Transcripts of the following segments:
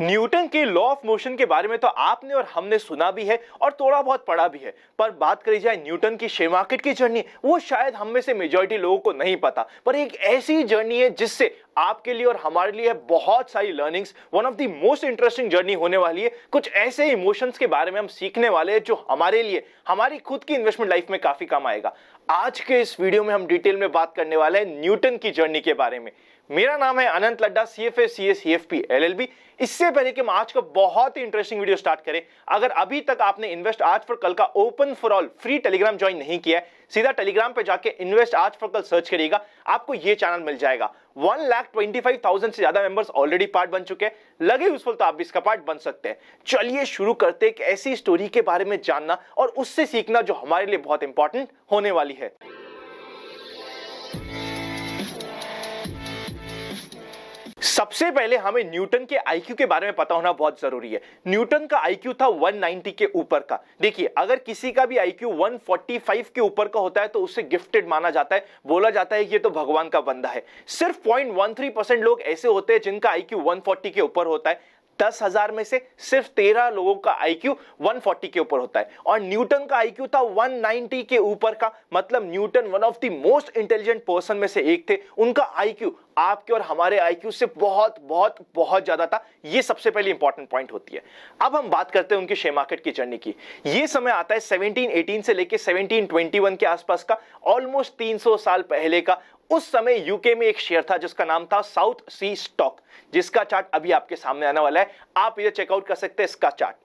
Newton के law of motion के बारे में तो आपने और हमने सुना भी है और थोड़ा बहुत पढ़ा भी है, पर बात करी जाए न्यूटन की शेयर मार्केट की जर्नी, वो शायद हम में से मेजॉरिटी लोगों को नहीं पता, पर एक ऐसी जर्नी है जिससे आपके लिए और हमारे लिए बहुत सारी learnings, one of the most interesting journey होने वाली है। कुछ ऐसे इमोशंस के बारे में हम सीखने वाले हैं जो हमारे लिए हमारी खुद की इन्वेस्टमेंट लाइफ में काफी काम आएगा। आज के इस वीडियो में हम डिटेल में बात करने वाले हैं न्यूटन की जर्नी के बारे में। मेरा नाम है अनंत Ladda, CFA CA CFP LLB। इससे पहले कि हम आज का बहुत ही इंटरेस्टिंग वीडियो स्टार्ट करें, अगर अभी तक आपने इन्वेस्ट आज फॉर कल का open for all free Telegram join नहीं किया है, सीधा टेलीग्राम पे जाके इन्वेस्ट आज फॉर कल सर्च करिएगा, आपको ये चैनल मिल जाएगा। 1,25,000 से ज्यादा मेंबर्स ऑलरेडी पार्ट बन चुके हैं। लगे यूजफुल तो आप भी इसका पार्ट बन सकते हैं। चलिए शुरू करते हैं एक ऐसी स्टोरी के बारे में जानना और उससे सीखना जो हमारे लिए बहुत इंपॉर्टेंट होने वाली है। सबसे पहले हमें न्यूटन के आईक्यू के बारे में पता होना बहुत जरूरी है। न्यूटन का आईक्यू था 190 के ऊपर का। देखिए, अगर किसी का भी आईक्यू 145 के ऊपर का होता है तो उसे गिफ्टेड माना जाता है, बोला जाता है कि ये तो भगवान का बंदा है। सिर्फ 0.13% लोग ऐसे होते हैं जिनका आईक्यू 140 के ऊपर होता है। 10,000 में से सिर्फ 13 लोगों का आईक्यू 140 के ऊपर होता है और न्यूटन का आईक्यू था 190 के ऊपर का। मतलब Newton one of the most intelligent person में से एक थे। उनका आईक्यू आपके और हमारे आईक्यू से बहुत बहुत बहुत ज्यादा था। ये सबसे पहले इंपॉर्टेंट पॉइंट होती है। अब हम बात करते हैं उनके शेयर मार्केट की जर्नी की। ये समय आता है 1718 से लेके 1721 के आसपास का, ऑलमोस्ट 300 साल पहले का। उस समय यूके में एक शेयर था जिसका नाम था साउथ सी स्टॉक, जिसका चार्ट अभी आपके सामने आने वाला है। आप इधर चेकआउट कर सकते हैं इसका चार्ट।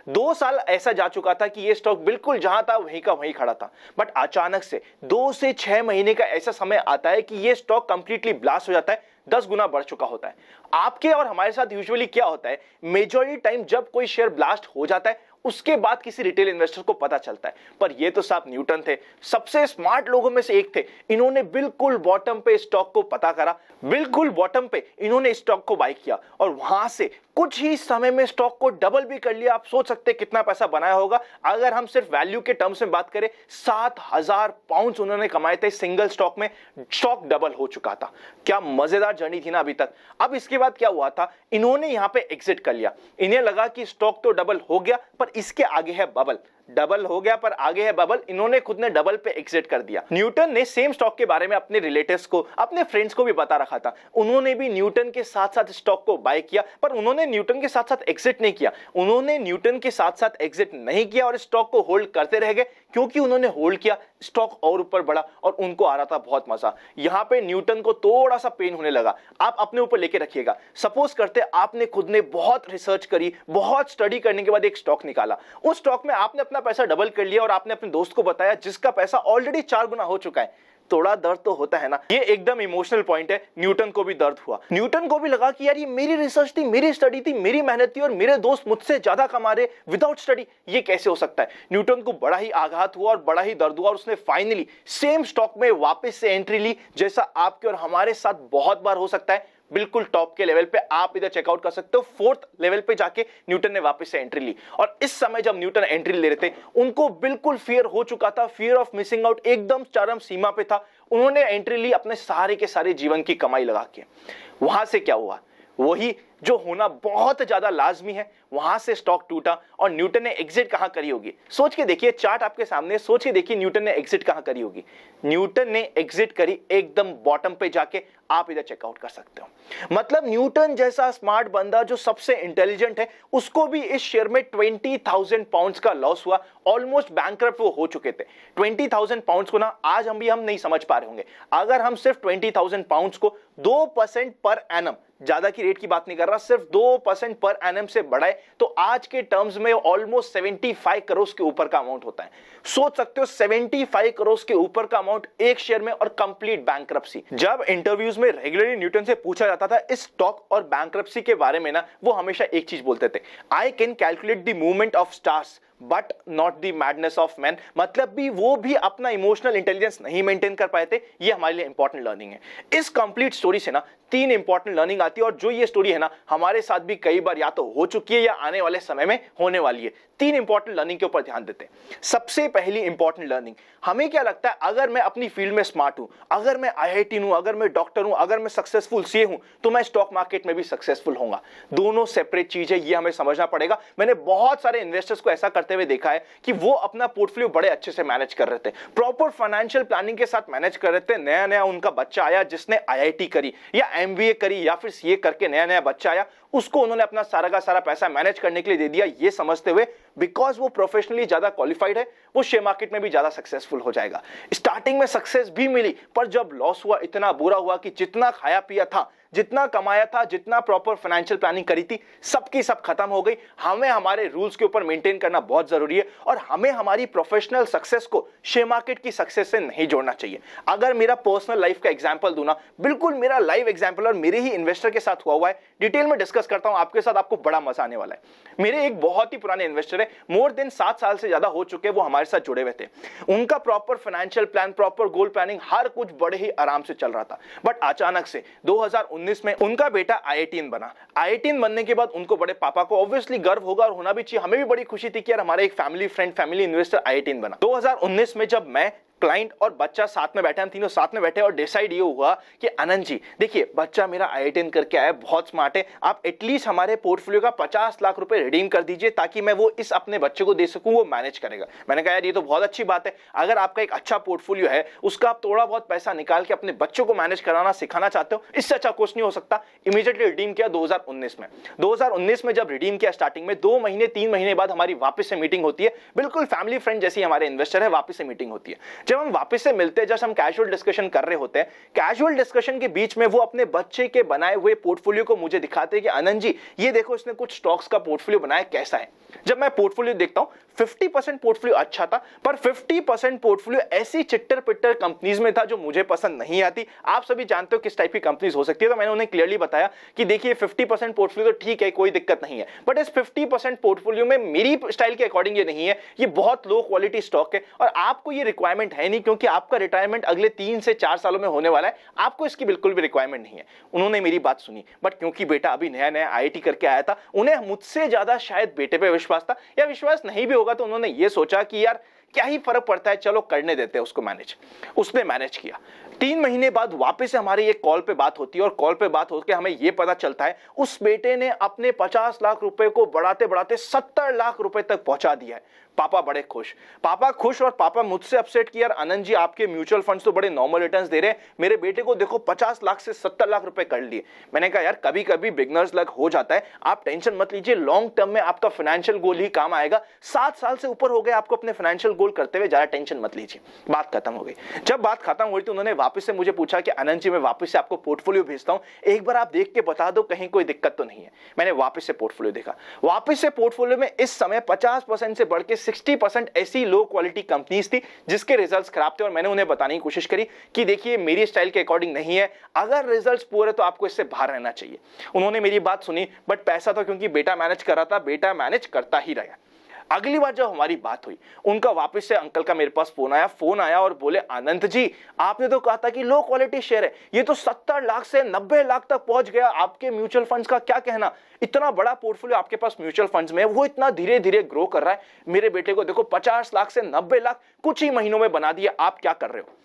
2 साल ऐसा जा चुका था कि ये स्टॉक बिल्कुल जहां था वहीं का वहीं खड़ा था, बट अचानक से 2 से 6 महीने का ऐसा समय आता है कि ये स्टॉक कंप्लीटली ब्लास्ट हो जाता है, 10 गुना बढ़ चुका होता है। आपके और हमारे साथ यूजुअली क्या होता है, मेजॉरिटी टाइम जब कोई शेयर ब्लास्ट हो जाता है उसके बाद किसी रिटेल इन्वेस्टर को पता चलता है, पर ये तो साहब न्यूटन थे, सबसे स्मार्ट लोगों में से एक थे। इन्होंने बिल्कुल बॉटम पे स्टॉक को पता करा, बिल्कुल बॉटम पे इन्होंने स्टॉक को बाय किया और वहां से कुछ ही समय में स्टॉक को डबल भी कर लिया। आप सोच सकते हैं कितना पैसा बनाया होगा। अगर हम सिर्फ वैल्यू के टर्म्स में बात करें, 7,000 पाउंड उन्होंने कमाए थे सिंगल स्टॉक में। स्टॉक डबल हो चुका था। क्या मजेदार जर्नी थी ना अभी तक। अब इसके बाद क्या हुआ था, इन्होंने यहां पे एग्जिट कर लिया। इन्हें लगा कि स्टॉक तो डबल हो गया पर इसके आगे है बबल। डबल हो गया पर आगे है बबल। इन्होंने खुद ने डबल पे एग्जिट कर दिया। न्यूटन ने सेम स्टॉक के बारे में अपने रिलेटिव्स को, अपने फ्रेंड्स को भी बता रखा था। उन्होंने भी न्यूटन के साथ साथ स्टॉक को बाय किया, पर उन्होंने न्यूटन के साथ साथ एग्जिट नहीं किया। उन्होंने न्यूटन के साथ साथ एग्जिट नहीं किया और स्टॉक को होल्ड करते रह गए। क्योंकि उन्होंने होल्ड किया, स्टॉक और ऊपर बढ़ा और उनको आ रहा था बहुत मजा। यहां पे न्यूटन को थोड़ा सा पेन होने लगा। आप अपने ऊपर लेके रखिएगा। सपोज करते आपने खुद ने बहुत रिसर्च करी, बहुत स्टडी करने के बाद एक स्टॉक निकाला। उस स्टॉक में आपने अपना पैसा डबल कर लिया और आपने अपने दोस्त को बताया जिसका पैसा ऑलरेडी 4 गुना हो चुका है। थोड़ा दर्द तो होता है ना। ये एकदम इमोशनल पॉइंट है। न्यूटन को भी दर्द हुआ। न्यूटन को भी लगा कि यार ये मेरी रिसर्च थी, मेरी स्टडी थी, मेरी मेहनत थी और मेरे दोस्त मुझसे ज्यादा कमा रहे विदाउट स्टडी। ये कैसे हो सकता है। न्यूटन को बड़ा ही आघात हुआ और बड़ा ही दर्द हुआ और उसने फाइनली सेम स्टॉक में वापस से एंट्री ली, जैसा आपके और हमारे साथ बहुत बार हो सकता है। बिल्कुल टॉप के लेवल पे आप इधर चेकआउट कर सकते हो। 4th लेवल पे जाके न्यूटन ने वापस से एंट्री ली और इस समय जब न्यूटन एंट्री ले रहे थे, उनको बिल्कुल फियर हो चुका था। फियर ऑफ मिसिंग आउट एकदम चरम सीमा पे था। उन्होंने एंट्री ली अपने सारे के सारे जीवन की कमाई लगा के। वहां से क्या हुआ, वही जो होना बहुत ज्यादा लाजमी है। वहां से स्टॉक टूटा और न्यूटन ने एग्जिट कहां करी होगी। सोच के देखिए, चार्ट आपके सामने, सोच के देखिए न्यूटन ने एग्जिट कहां करी होगी। न्यूटन ने एग्जिट करी एकदम बॉटम पे जाके। आप इधर चेकआउट कर सकते हो। मतलब न्यूटन जैसा स्मार्ट बंदा जो सबसे इंटेलिजेंट है, उसको भी इस शेयर में 20,000 पाउंड्स का लॉस हुआ। ऑलमोस्ट बैंकरप्ट वो हो चुके थे। 20,000 पाउंड्स को ना आज हम नहीं समझ पा रहे होंगे। अगर हम सिर्फ 20,000 पाउंड्स को 2% पर एनम, ज्यादा की रेट की बात नहीं कर रहा, सिर्फ 2% पर एनम से बढ़ाए तो आज के टर्म्स में ऑलमोस्ट 75 करोड़ के ऊपर का अमाउंट होता है। सोच सकते हो 75 करोड़ के ऊपर का अमाउंट एक शेयर में और कंप्लीट बैंकरप्सी। जब इंटरव्यूज में रेगुलरली न्यूटन से पूछा जाता था इस स्टॉक और बैंकरप्सी के बारे में ना, वो हमेशा एक चीज बोलते थे, I can calculate the movement of stars but not the madness of man. मतलब भी वो भी अपना इमोशनल इंटेलिजेंस नहीं मेंटेन कर पाए थे। ये हमारे लिए इंपॉर्टेंट लर्निंग है। इस कंप्लीट स्टोरी से ना तीन इंपॉर्टेंट लर्निंग आती है और जो ये स्टोरी है ना हमारे साथ भी कई बार या तो हो चुकी है या आने वाले समय में होने वाली है। तीन इंपॉर्टेंट लर्निंग के ऊपर ध्यान देते हैं। सबसे पहली इंपॉर्टेंट लर्निंग, हमें क्या लगता है अगर मैं अपनी फील्ड में स्मार्ट हूं, अगर मैं IIT हूं, अगर मैं डॉक्टर हूं, अगर मैं सक्सेसफुल सीए हूं तो मैं स्टॉक मार्केट में भी सक्सेसफुल होऊंगा। दोनों सेपरेट चीज है, ये हमें समझना पड़ेगा। मैंने बहुत सारे इन्वेस्टर्स को ऐसा करते हुए देखा है कि वो अपना पोर्टफोलियो बड़े अच्छे से मैनेज कर रहे थे, प्रॉपर फाइनेंशियल प्लानिंग के साथ मैनेज कर रहे थे। नया नया उनका बच्चा आया जिसने IIT करी या MBA करी या फिर CA करके नया नया बच्चा आया, उसको उन्होंने अपना सारा का सारा पैसा मैनेज करने के लिए दे दिया, ये समझते हुए बिकॉज वो प्रोफेशनली ज्यादा क्वालिफाइड है वो शेयर मार्केट में भी ज्यादा सक्सेसफुल हो जाएगा। स्टार्टिंग में सक्सेस भी मिली पर जब लॉस हुआ इतना बुरा हुआ कि जितना खाया पिया था, जितना कमाया था, जितना प्रॉपर फाइनेंशियल प्लानिंग करी थी, सबकी सब खत्म हो गई। हमें हमारे रूल्स के ऊपर मेंटेन करना बहुत जरूरी है और हमें हमारी प्रोफेशनल सक्सेस को शेयर मार्केट की सक्सेस से नहीं जोड़ना चाहिए। अगर मेरा पर्सनल लाइफ का एग्जांपल दूं ना, बिल्कुल मेरा लाइव एग्जांपल और मेरे ही इन्वेस्टर के साथ हुआ है, डिटेल में डिस्कस करता हूं आपके साथ, आपको बड़ा मजा आने वाला है। मेरे एक बहुत ही पुराने इन्वेस्टर है, मोर देन 7 साल से ज्यादा हो चुके हैं वो हमारे साथ जुड़े हुए थे। उनका proper financial plan, proper goal planning, हर कुछ बड़े ही आराम से चल रहा था। बट अचानक से 2019 में उनका बेटा IITian बना। IITian बनने के बाद उनको बड़े पापा को ऑब्वियसली गर्व होगा और होना भी चाहिए, हमें भी बड़ी खुशी थी कि यार हमारे एक family friend, family investor IITian बना। 2019 में जब मैं, क्लाइंट और बच्चा साथ में बैठे, हम तीनों साथ में बैठे और डिसाइड ये हुआ कि आनंद जी देखिए बच्चा मेरा IITian करके आया, बहुत स्मार्ट है, आप एटलीस्ट हमारे पोर्टफोलियो का 50 लाख रुपए रिडीम कर दीजिए ताकि मैं वो इस अपने बच्चे को दे सकूं, वो मैनेज करेगा। मैंने कहा यार ये तो बहुत अच्छी बात है, अगर आपका एक अच्छा पोर्टफोलियो है उसका आप थोड़ा बहुत पैसा निकाल के अपने बच्चों को मैनेज कराना सिखाना चाहते हो, इससे अच्छा कुछ नहीं हो सकता। इमीडिएटली रिडीम किया 2019 में। 2019 में जब रिडीम किया स्टार्टिंग में 2 महीने 3 महीने बाद हमारी वापस से मीटिंग होती है, बिल्कुल फैमिली फ्रेंड जैसी हमारे इन्वेस्टर है, वापस से मीटिंग होती है। जब हम वापस से मिलते हैं, जब हम कैजुअल डिस्कशन कर रहे होते हैं, कैजुअल डिस्कशन के बीच में वो अपने बच्चे के बनाए हुए पोर्टफोलियो को मुझे दिखाते हैं कि आनंद जी ये देखो इसने कुछ स्टॉक्स का पोर्टफोलियो बनाया, कैसा है। जब मैं पोर्टफोलियो देखता हूं 50% पोर्टफोलियो अच्छा था पर 50% पोर्टफोलियो ऐसी चिट्टर पिट्टर कंपनीज में था जो मुझे पसंद नहीं आती। आप सभी जानते हो किस टाइप की कंपनीज हो सकती है, तो मैंने उन्हें क्लियरली बताया कि देखिए 50% पोर्टफोलियो तो ठीक है, कोई दिक्कत नहीं है, बट इस 50% पोर्टफोलियो में मेरी स्टाइल के अकॉर्डिंग ये नहीं है, ये बहुत लो क्वालिटी स्टॉक है और आपको ये रिक्वायरमेंट है नहीं क्योंकि आपका रिटायरमेंट अगले 3 से 4 सालों में होने वाला है, आपको इसकी बिल्कुल भी रिक्वायरमेंट नहीं है। उन्होंने मेरी बात सुनी, बट क्योंकि बेटा अभी नया नया IIT करके आया था, उन्हें मुझसे ज्यादा शायद बेटे पे विश्वास था, या विश्वास नहीं भी होगा तो उन्होंने ये सोचा कि यार क्या ही फर्क पड़ता है, चलो करने देते हैं उसको मैनेज। उसने मैनेज किया। 3 महीने बाद वापस से हमारी एक कॉल पे बात होती है और कॉल पे बात होकर हमें यह पता चलता है उस बेटे ने अपने 50 लाख रुपए को बढ़ाते बढ़ाते 70 लाख रुपए तक पहुंचा दिया है। पापा बड़े खुश, पापा खुश और पापा मुझसे अपसेट कि यार आनंद जी आपके म्यूचुअल फंड्स तो बड़े नॉर्मल रिटर्न्स दे रहे हैं, मेरे बेटे को देखो 50 लाख से 70 लाख रुपए कर लिए। मैंने कहा यार कभी कभी बिगनर्स लक हो जाता है, आप टेंशन मत लीजिए, लॉन्ग टर्म में आपका फाइनेंशियल गोल ही काम आएगा। 7 साल से ऊपर हो गए आपको अपने फाइनेंशियल गोल करते हुए, ज्यादा टेंशन मत लीजिए। बात खत्म हो गई। जब बात खत्म हुई तो उन्होंने वापस से मुझे पूछा कि आनंद जी मैं वापस से आपको पोर्टफोलियो भेजता हूं, एक बार आप देख के बता दो कहीं कोई दिक्कत तो नहीं है। मैंने वापस से पोर्टफोलियो देखा। वापस से पोर्टफोलियो में इस समय 50% से बढ़ के 60% ऐसी लो क्वालिटी कंपनीज थी जिसके रिजल्ट्स खराब थे और मैंने उन्हें बताने की कोशिश करी कि देखिए मेरी स्टाइल के अकॉर्डिंग नहीं है, अगर रिजल्ट्स पुअर है तो आपको इससे बाहर रहना चाहिए। उन्होंने मेरी बात सुनी, बट पैसा तो क्योंकि बेटा मैनेज कर रहा था, बेटा मैनेज करता ही रहा। अगली बार जब हमारी बात हुई, उनका वापस से अंकल का मेरे पास फोन आया और बोले आनंद जी आपने तो कहा था कि लो क्वालिटी शेयर है, ये तो 70 लाख से 90 लाख तक पहुंच गया, आपके म्यूचुअल फंड्स का क्या कहना। इतना बड़ा पोर्टफोलियो आपके पास म्यूचुअल फंड्स में है, वो इतना धीरे धीरे ग्रो कर रहा है, मेरे बेटे को देखो 50 लाख से 90 लाख कुछ ही महीनों में बना दिया, आप क्या कर रहे हो।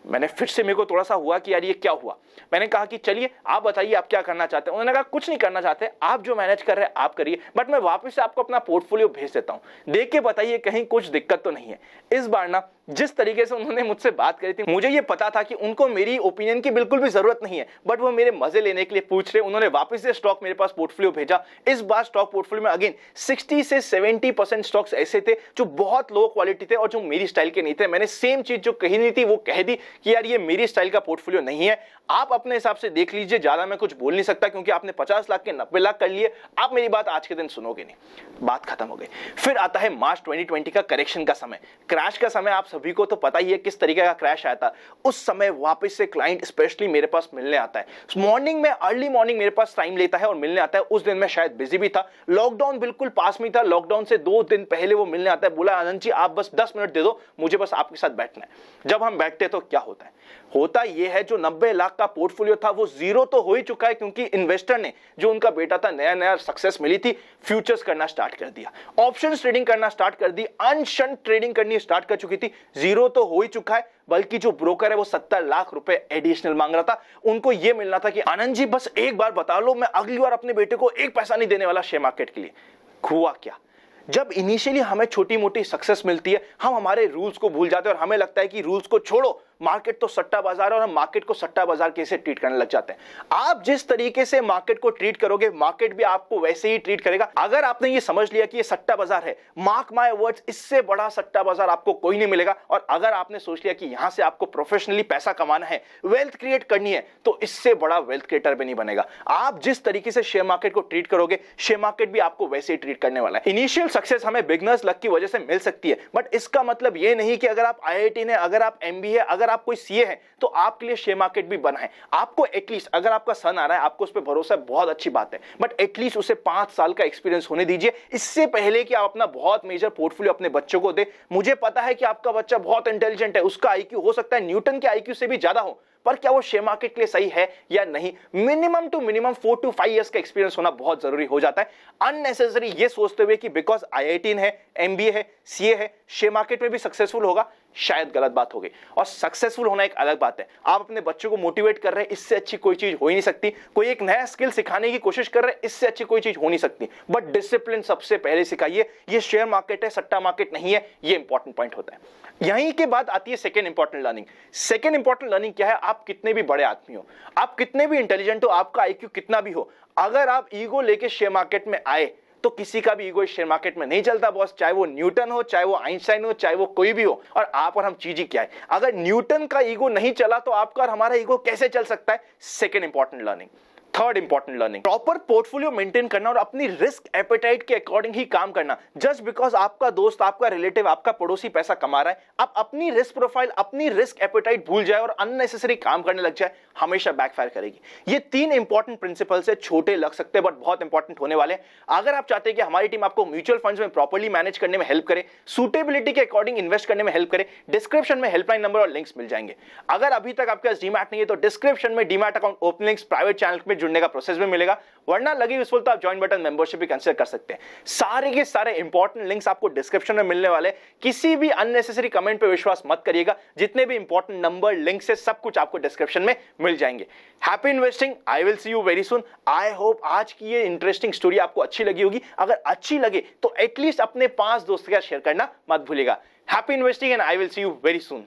मैंने फिर से, मेरे को थोड़ा सा हुआ कि यार ये क्या हुआ। मैंने कहा कि चलिए आप बताइए आप क्या करना चाहते हैं। उन्होंने कहा कुछ नहीं करना चाहते, आप जो मैनेज कर रहे हैं आप करिए, बट मैं वापस से आपको अपना पोर्टफोलियो भेज देता हूं, देख के बताइए कहीं कुछ दिक्कत तो नहीं है। इस बार ना जिस तरीके से उन्होंने मुझसे बात करी थी, मुझे ये पता था कि उनको मेरी ओपिनियन की बिल्कुल भी जरूरत नहीं है, बट वो मेरे मजे लेने के लिए पूछ रहे। उन्होंने वापस से स्टॉक मेरे पास पोर्टफोलियो भेजा। इस बार स्टॉक पोर्टफोलियो में अगेन 60 से 70% स्टॉक्स ऐसे थे जो बहुत लो क्वालिटी थे और जो मेरी स्टाइल के नहीं थे। मैंने सेम चीज जो कही नहीं थी वो कह दी कि यार ये मेरी स्टाइल का पोर्टफोलियो नहीं है, आप अपने हिसाब से देख लीजिए, ज्यादा मैं कुछ बोल नहीं सकता क्योंकि आपने 50 लाख के 90 लाख कर लिए, आप मेरी बात आज के दिन सुनोगे नहीं। बात खत्म हो गई। फिर आता है मार्च 2020 का करेक्शन का समय, क्रैश का समय। आप सभी को तो पता ही है किस तरीके का क्रैश आया था। उस समय वापस से क्लाइंट स्पेशली मेरे पास मिलने आता है, मॉर्निंग में, अर्ली मॉर्निंग मेरे पास टाइम लेता है और मिलने आता है। उस दिन मैं शायद बिजी भी था, लॉकडाउन बिल्कुल पास में था, लॉकडाउन से 2 दिन पहले वो मिलने आता है। बोला आनंद जी आप बस 10 मिनट दे दो, मुझे बस आपके साथ बैठना है। जब हम बैठते तो क्या होता है, होता यह है जो 90 लाख का पोर्टफोलियो था वो जीरो तो हो ही चुका है, क्योंकि इन्वेस्टर ने, जो उनका बेटा था, नया नया सक्सेस मिली थी, फ्यूचर्स करना स्टार्ट कर दिया, ऑप्शंस ट्रेडिंग करना स्टार्ट कर दी, अनशंट ट्रेडिंग करनी स्टार्ट कर चुकी थी। जीरो तो हो ही चुका है, बल्कि जो ब्रोकर है वो 70 लाख रुपए एडिशनल मांग रहा था। उनको यह मिलना था कि आनंद जी बस एक बार बता लो, मैं अगली बार अपने बेटे को एक पैसा नहीं देने वाला शेयर मार्केट के लिए। हुआ क्या, जब इनिशियली हमें छोटी मोटी सक्सेस मिलती है, हम हमारे रूल्स को भूल जाते हैं और हमें लगता है कि रूल्स को छोड़ो, मार्केट तो सट्टा बाजार है, और हम मार्केट को सट्टा बाजार कैसे ट्रीट करने लग जाते हैं। आप जिस तरीके से मार्केट को ट्रीट करोगे, मार्केट भी आपको वैसे ही ट्रीट करेगा। अगर आपने ये समझ लिया कि ये सट्टा बाजार है, मार्क माय वर्ड्स, इससे बड़ा सट्टा बाजार आपको कोई नहीं मिलेगा। और अगर आपने सोच लिया कि यहां से आपको प्रोफेशनली पैसा कमाना है, वेल्थ क्रिएट करनी है, तो इससे बड़ा वेल्थ क्रिएटर भी नहीं बनेगा। आप जिस तरीके से शेयर मार्केट को ट्रीट करोगे, शेयर मार्केट भी आपको वैसे ही ट्रीट करने वाला है। इनिशियल सक्सेस हमें बिगनर्स लक की वजह से मिल सकती है, बट इसका मतलब ये नहीं कि अगर आप IIT है, अगर आप MBA, अगर आप कोई CA है, तो आपके लिए शेयर मार्केट भी बना है। आपको एटलीस्ट, अगर आपका सन आ रहा है, आपको उस पर भरोसा है, बहुत अच्छी बात है, बट एटलीस्ट उसे 5 साल का एक्सपीरियंस होने दीजिए, इससे पहले कि आप अपना बहुत मेजर पोर्टफोलियो अपने बच्चों को दे। मुझे पता है कि आपका बच्चा बहुत इंटेलिजेंट है, उसका IQ हो सकता है न्यूटन के IQ से भी ज्यादा हो, पर क्या वो शेयर मार्केट के लिए सही है या नहीं, minimum to minimum 4 to 5 years का एक्सपीरियंस होना बहुत जरूरी हो जाता है। अननेसेसरी ये सोचते हुए कि बिकॉज IIT है, MBA है, CA है, शेयर मार्केट में भी सक्सेसफुल होगा, शायद गलत बात होगी। और सक्सेसफुल होना एक अलग बात है। आप अपने बच्चों को मोटिवेट कर रहे हैं, इससे अच्छी कोई चीज हो ही नहीं सकती। कोई एक नया स्किल सिखाने की कोशिश कर रहे हैं, इससे अच्छी कोई चीज हो नहीं सकती। बट डिसिप्लिन सबसे पहले सिखाइए। ये शेयर मार्केट है, सट्टा मार्केट नहीं है, ये इंपॉर्टेंट पॉइंट होता है। यहीं के बाद आती है second important learning. Second important learning क्या है, आप कितने भी बड़े आदमी हो, आप कितने भी इंटेलिजेंट हो, आपका IQ कितना भी हो, अगर आप ईगो लेके शेयर मार्केट में आए, तो किसी का भी ईगो इस शेयर मार्केट में नहीं चलता बॉस। चाहे वो न्यूटन हो, चाहे वो आइंस्टाइन हो, चाहे वो कोई भी हो। और आप और हम चीज ही क्या है, अगर न्यूटन का ईगो नहीं चला तो आपका और हमारा ईगो कैसे चल सकता है। Second important learning. Third important learning, proper portfolio maintain करना और अपनी रिस्क एपेटाइट के अकॉर्डिंग ही काम करना। जस्ट बिकॉज आपका दोस्त, आपका रिलेटिव, आपका पड़ोसी पैसा कमा रहा है, आप अपनी रिस्क प्रोफाइल, अपनी रिस्क एपेटाइट भूल जाए और अननेसेसरी काम करने लग जाए, हमेशा बैकफायर करेगी। ये 3 इंपॉर्टेंट प्रिंसिपल से छोटे लग सकते हैं बट बहुत इंपॉर्टेंट होने वाले हैं। अगर आप चाहते हैं कि हमारी टीम आपको म्यूचुअल फंड्स में प्रॉपर्ली मैनेज करने में हेल्प करे, सूटेबिलिटी के अकॉर्डिंग इन्वेस्ट करने में हेल्प करे, डिस्क्रिप्शन में हेल्पलाइन नंबर और लिंक्स मिल जाएंगे। अगर अभी तक आपके पास डीमैट नहीं है तो डिस्क्रिप्शन में demat account open links private channel में जुड़ने का प्रोसेस में मिलेगा, वरना लगी यूजफुल तो आप ज्वाइन बटन मेंबरशिप भी कंसीडर कर सकते हैं। सारे के सारे इंपॉर्टेंट लिंक्स आपको डिस्क्रिप्शन में मिलने वाले। किसी भी अननेसेसरी कमेंट पे विश्वास मत करिएगा, जितने भी इंपॉर्टेंट नंबर लिंक्स है सब कुछ आपको डिस्क्रिप्शन में मिल जाएंगे। Happy investing, I will see you very soon. I hope आज की ये इंटरेस्टिंग स्टोरी आपको अच्छी लगी होगी। अगर अच्छी लगे तो एटलीस्ट अपने 5 दोस्तों के साथ शेयर करना मत भूलिएगा। Happy investing and I will see you very soon.